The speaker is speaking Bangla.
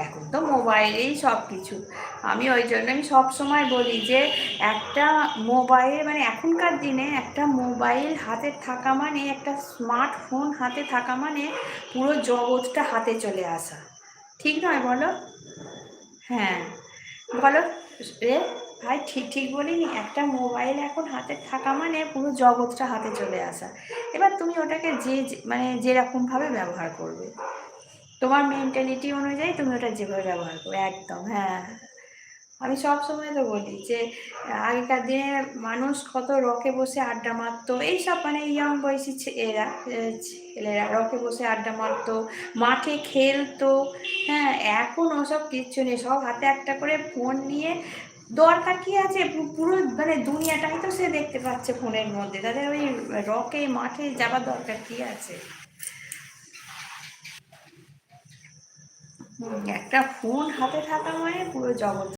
এখন তো মোবাইলেই সব কিছু। আমি সব সময় বলি যে একটা মোবাইল মানে এখনকার দিনে একটা মোবাইল হাতে থাকা মানে, একটা স্মার্টফোন হাতে থাকা মানে পুরো জগৎটা হাতে চলে আসা। ঠিক নয় বলো? হ্যাঁ, বলো রে ভাই, ঠিক ঠিক বলিনি? একটা মোবাইল এখন হাতে থাকা মানে পুরো জগৎটা হাতে চলে আসা। এবার তুমি ওটাকে মানে যেরকমভাবে ব্যবহার করবে, তোমার মেন্টালিটি অনুযায়ী তুমি ওটা যেভাবে ব্যবহার করো। একদম, হ্যাঁ। আমি সব সময় তো বলি যে আগেকার দিনে মানুষ কত রকে বসে আড্ডা মারতো, এইসব মানে ইয়ং বয়সী ছেলেরা রকে বসে আড্ডা মারতো, মাঠে খেলতো। হ্যাঁ, এখন ওসব কিচ্ছু নেই, সব হাতে একটা করে ফোন নিয়ে। দরকার কি আছে? পুরো মানে দুনিয়াটাই তো সে দেখতে পাচ্ছে ফোনের মধ্যে, তাদের ওই রকে মাঠে যাবার দরকার কি আছে? একটা ফোন হাতে থাকা মানে পুরো জগৎ